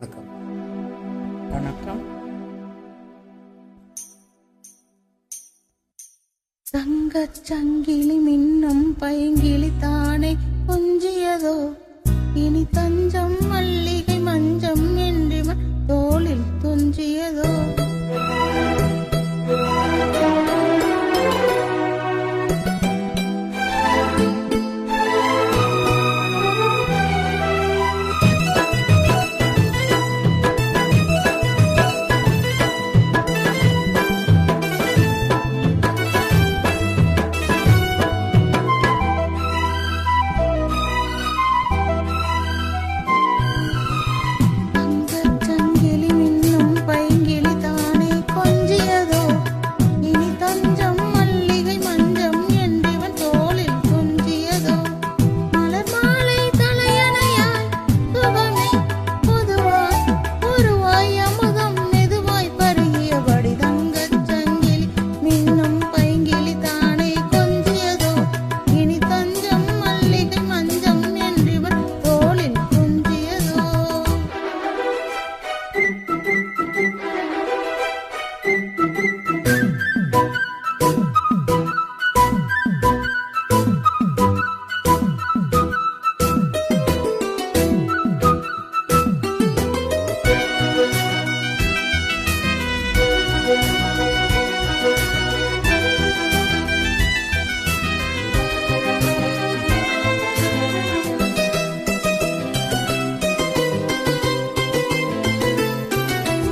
வணக்கம். வணக்கம். தங்கச் சங்கிலி மின்னும் பைங்கிளி தானே கொஞ்சியதோ, இனி தஞ்சம் மல்லிகை மஞ்சம் என்றிவன் தோளில் துஞ்சியதோ.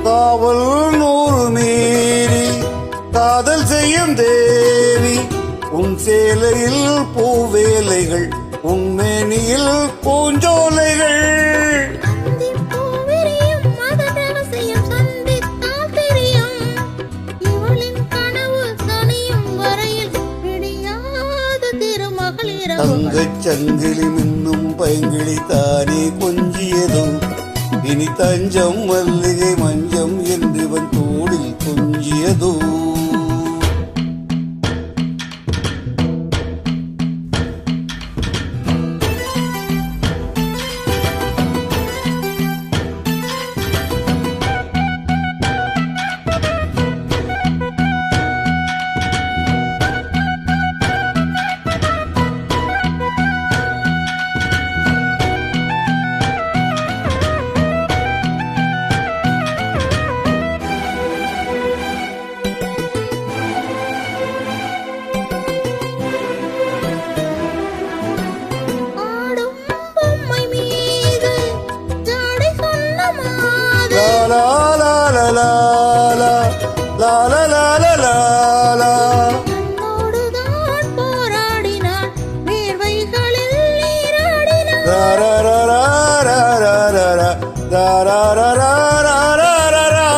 காவல் 100 மீறி காதல் செய்யும் தேவி, உன் சேலையில் பூவேலைகள், உன் மேனியில் பூஞ்சோலைகள். தங்கச் சங்கிலி மின்னும் பைங்கிளி தானே கொஞ்சியதோ, இனி தஞ்சம் மல்லிகை மஞ்சம் என்றிவன் தோளில் கொஞ்சியதோ. La la la la la la la la la la la. என்னோடுதான் போராடினான், வேர்வைகளில் நீராடினான். Ra ra ra ra ra ra ra ra ra ra ra ra ra ra ra.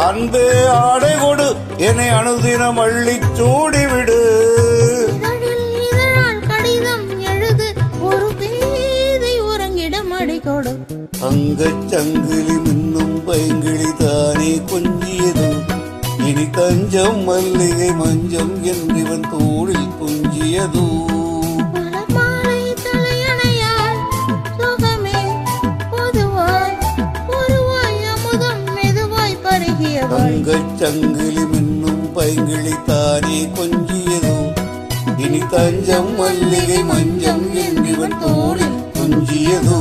அன்பே ஆடை கொடு, என்னை அனுதினம் அள்ளிச் சூடிவிடு. இதழால் கடிதம் எழுது, ஒரு பேதை உறங்கிடம் அடிகொடு. தங்கச் சங்கிலி மின்னும் பைங்கிளி தானே கொஞ்சியதோ, இனி தஞ்சம் மல்லிகை மஞ்சம் என்றிவன் தோளில் கொஞ்சியதோ. மலர்மாலை தலையணையால் சுகமே பொதுவாய், ஒருவாய் அமுதம் மெதுவாய் பருகியவள். தங்கச் சங்கிலி மின்னும் பைங்கிளி தானே கொஞ்சியதோ, இனி தஞ்சம் மல்லிகை மஞ்சம் என்றிவன் தோளில் கொஞ்சியதோ.